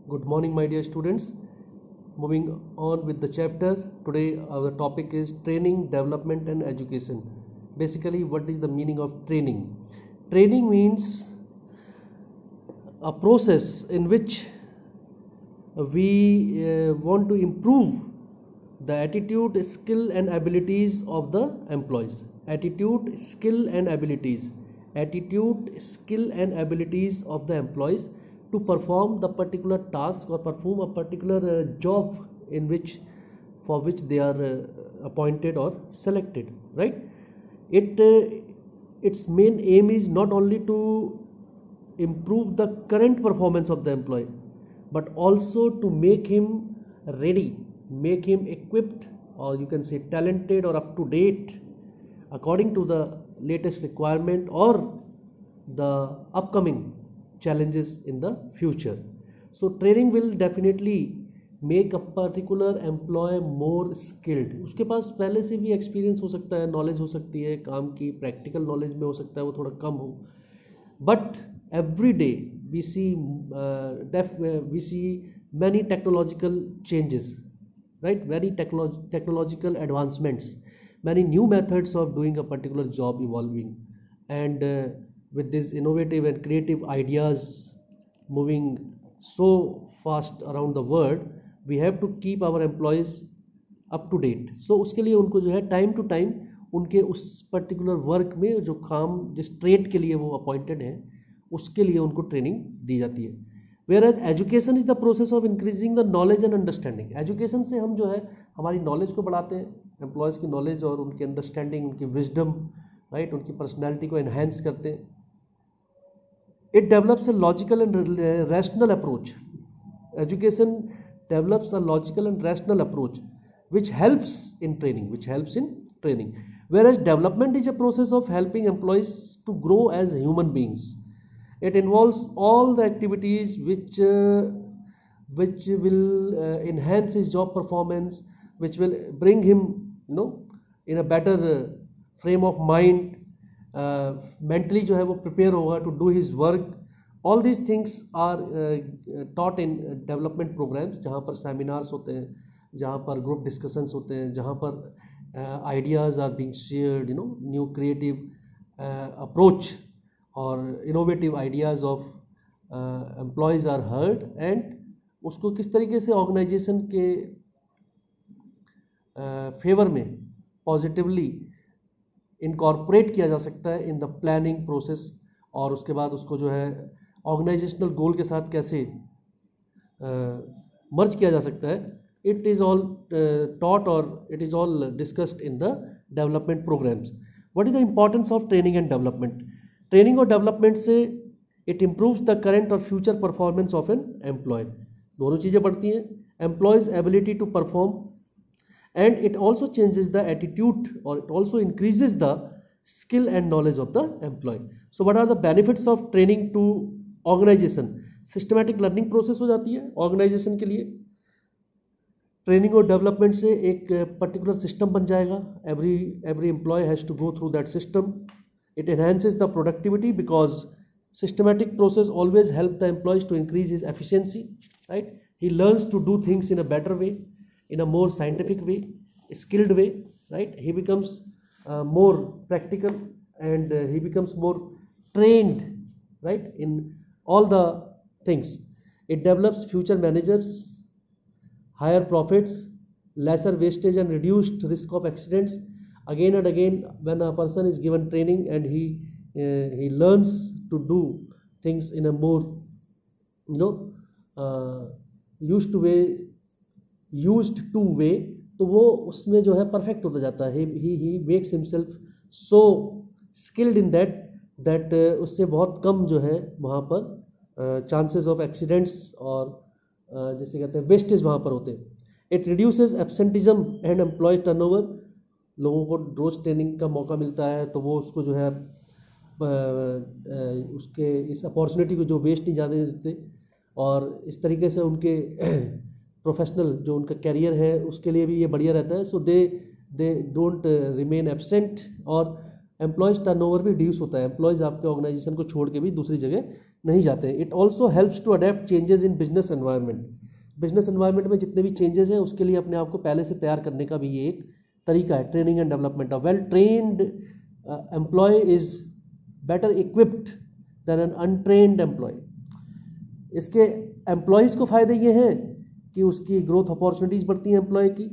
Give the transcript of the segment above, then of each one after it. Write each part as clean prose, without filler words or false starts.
Good morning, my dear students. Moving on with the chapter. Today, our topic is training, development, and education. Basically, what is the meaning of training? Training means a process in which we want to improve the attitude, skill, and abilities of the employees. Attitude, skill, and abilities. Attitude, skill, and abilities of the employees to perform the particular task or perform a particular job in which for which they are appointed or selected, right? Its main aim is not only to improve the current performance of the employee, but also to make him ready, make him equipped, or you can say talented or up to date according to the latest requirement or the upcoming challenges in the future. So training will definitely make a particular employee more skilled. उसके पास पहले से भी experience हो सकता है, knowledge हो सकती है काम की, प्रैक्टिकल नॉलेज में हो सकता है वो थोड़ा कम हो, but every day we see many technological changes, right? Very technological advancements, many new methods of doing a particular job evolving, and with these innovative and creative ideas moving so fast around the world, we have to keep our employees up to date. So उसके लिए उनको जो है time to time उनके उस particular work में जो काम जिस ट्रेड के लिए वो अपॉइंटेड हैं उसके लिए उनको ट्रेनिंग दी जाती है. Whereas education is the process of increasing the knowledge and understanding. Education से हम जो है हमारी नॉलेज को बढ़ाते हैं, एम्प्लॉयज़ की नॉलेज और उनकी अंडरस्टैंडिंग, उनकी विजडम, राइट, उनकी पर्सनैलिटी को एनहेंस करते हैं. It develops a logical and rational approach. Education develops a logical and rational approach which helps in training. Whereas development is a process of helping employees to grow as human beings. It involves all the activities which will enhance his job performance, which will bring him, in a better frame of mind. Mentally जो है वो prepare होगा to do his work. All these things are taught in development programs, जहाँ पर seminars होते हैं, जहाँ पर ग्रुप डिस्कशंस होते हैं, जहाँ पर ideas are being shared, new creative approach और innovative ideas of employees are heard, and उसको किस तरीके से ऑर्गेनाइजेशन के फेवर में पॉजिटिवली इनकॉर्पोरेट किया जा सकता है इन द प्लानिंग प्रोसेस, और उसके बाद उसको जो है ऑर्गेनाइजेशनल गोल के साथ कैसे मर्ज किया जा सकता है. इट इज़ ऑल टॉट और it is all discussed in the development programs. What is the importance of training and development? Training और डेवलपमेंट से इट इम्प्रूव्स द करंट और future performance of an employee. दोनों चीज़ें बढ़ती हैं. Employees ability to perform, and it also changes the attitude, or it also increases the skill and knowledge of the employee. So what are the benefits of training to organization? Systematic learning process हो जाती है organization के लिए. Training और development से एक particular system बन जाएगा. every employee has to go through that system. It enhances the productivity because systematic process always help the employees to increase his efficiency, right? He learns to do things in a better way, in a more scientific way, skilled way, right? He becomes more practical, and he becomes more trained, right, in all the things. It develops future managers, higher profits, lesser wastage, and reduced risk of accidents. Again and again, when a person is given training and he learns to do things in a more used to way, तो वो उसमें जो है perfect होता जाता है. He makes himself so skilled in that उससे बहुत कम जो है वहाँ पर चांसेस ऑफ एक्सीडेंट्स और जैसे कहते हैं वेस्टेज वहाँ पर होते हैं. It reduces absenteeism and employee turnover. लोगों को रोज ट्रेनिंग का मौका मिलता है तो वो उसको जो है उसके इस अपॉर्चुनिटी को जो वेस्ट नहीं जाने देते, और इस तरीके से उनके प्रोफेशनल जो उनका कैरियर है उसके लिए भी ये बढ़िया रहता है. सो दे डोंट रिमेन एब्सेंट, और एम्प्लॉयज़ टर्नओवर भी रिड्यूस होता है. एम्प्लॉयज़ आपके ऑर्गेनाइजेशन को छोड़ के भी दूसरी जगह नहीं जाते हैं। It also helps to adapt changes in business environment. Business environment में जितने भी चेंजेस हैं उसके लिए अपने आप को पहले से तैयार करने का भी ये एक तरीका है, training and development. A well trained employee is better equipped than an untrained employee. इसके एम्प्लॉयज़ को फ़ायदे ये हैं कि उसकी ग्रोथ अपॉर्चुनिटीज़ बढ़ती हैं, एम्प्लॉय की,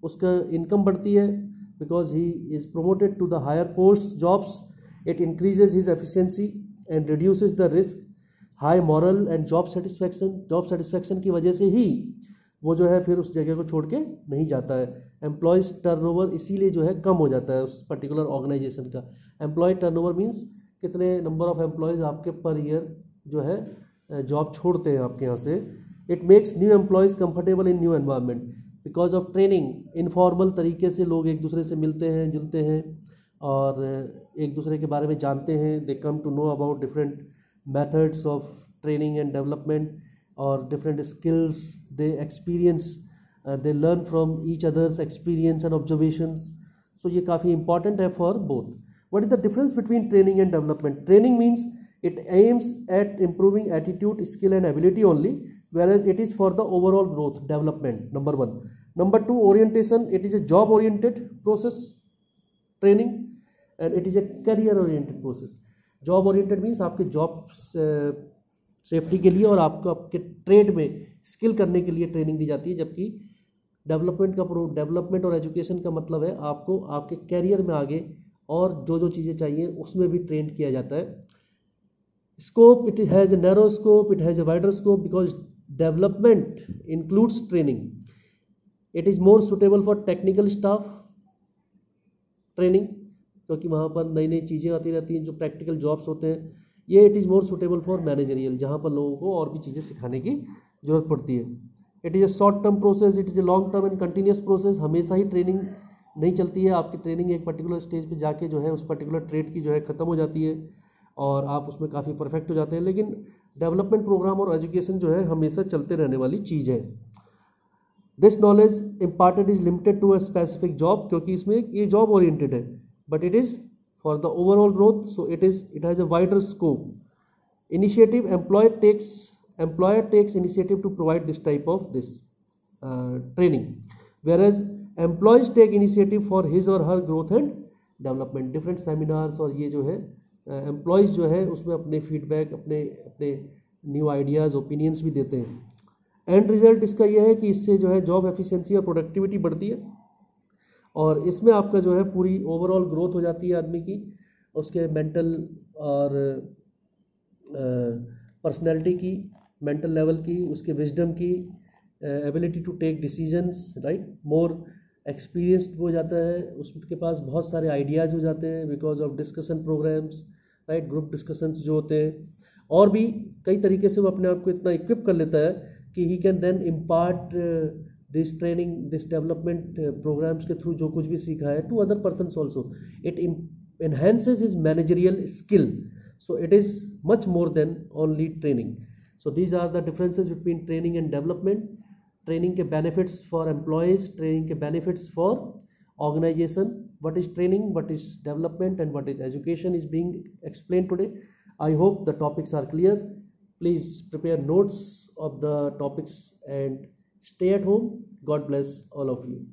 उसका इनकम बढ़ती है, because he is promoted to the higher post jobs, it increases his efficiency and reduces the risk, high morale and job satisfaction की वजह से ही वो जो है फिर उस जगह को छोड़ के नहीं जाता है। एम्प्लॉयज़ टर्नओवर इसीलिए जो है कम हो जाता है उस पर्टिकुलर ऑर्गेनाइजेशन का। एम्प्लॉय टर्नओवर मीन्स कितने नंबर ऑफ एम्प्लॉयज़ आपके पर ईयर जो है जॉब छोड़ते हैं आपके यहाँ से। It makes new employees comfortable in new environment because of training. Informal तरीके से लोग एक दूसरे से मिलते हैं, जुलते हैं और एक दूसरे के बारे में जानते हैं। They come to know about different methods of training and development or different skills they experience, they learn from each other's experience and observations. So ये काफ़ी important है for both. What is the difference between training and development? Training means it aims at improving attitude, skill and ability only, whereas it is for the overall growth development, number one. Number two, orientation, it is a job oriented process, training, and it is a career oriented process. Job oriented means आपके job safety के लिए और आपको आपके trade में skill करने के लिए ट्रेनिंग दी जाती है, जबकि डेवलपमेंट और एजुकेशन का मतलब है आपको आपके कैरियर में आगे और जो जो चीज़ें चाहिए उसमें भी ट्रेन किया जाता है। Scope, it has a narrow scope, it has a wider scope because development includes training. It is more suitable for technical staff training, क्योंकि वहाँ पर नई नई चीज़ें आती रहती हैं, जो प्रैक्टिकल जॉब्स होते हैं। ये it is more suitable for managerial, जहाँ पर लोगों को और भी चीज़ें सिखाने की ज़रूरत पड़ती है। It is a short term process, it is a long term and continuous process. हमेशा ही ट्रेनिंग नहीं चलती है, आपकी ट्रेनिंग एक पर्टिकुलर स्टेज पे जाके जो है उस पर्टिकुलर ट्रेड की जो है ख़त्म हो जाती है और आप उसमें काफ़ी परफेक्ट हो जाते हैं। लेकिन डेवलपमेंट प्रोग्राम और एजुकेशन जो है हमेशा चलते रहने वाली चीज़ है। This knowledge imparted is limited to a specific job, क्योंकि इसमें ये जॉब ओरिएंटेड है, but it is for the overall growth, so it has a wider scope. Initiative, employer takes initiative to provide this type of training, whereas employees take initiative for his or her growth and development. Different seminars और ये जो है employees जो है उसमें अपने feedback, अपने अपने न्यू आइडियाज़, ओपिनियंस भी देते हैं। एंड रिजल्ट इसका यह है कि इससे जो है जॉब एफिशिएंसी और प्रोडक्टिविटी बढ़ती है और इसमें आपका जो है पूरी ओवरऑल ग्रोथ हो जाती है आदमी की, उसके मेंटल और पर्सनैलिटी की, मेंटल लेवल की, उसके विजडम की, ability to take decisions, right, more experienced हो जाता है, उसके पास बहुत सारे आइडियाज़ हो जाते हैं because of discussion programs, right, group discussions जो होते हैं, और भी कई तरीके से वो अपने आप को इतना इक्विप कर लेता है कि he can then impart this training, this development programs के थ्रू जो कुछ भी सीखा है to other persons also. It enhances his managerial skill, so it is much more than only training. So these are the differences between training and development. Training के benefits for employees, training के benefits for organization, what is training, what is development and what is education is being explained today. I hope the topics are clear. Please prepare notes of the topics and stay at home. God bless all of you.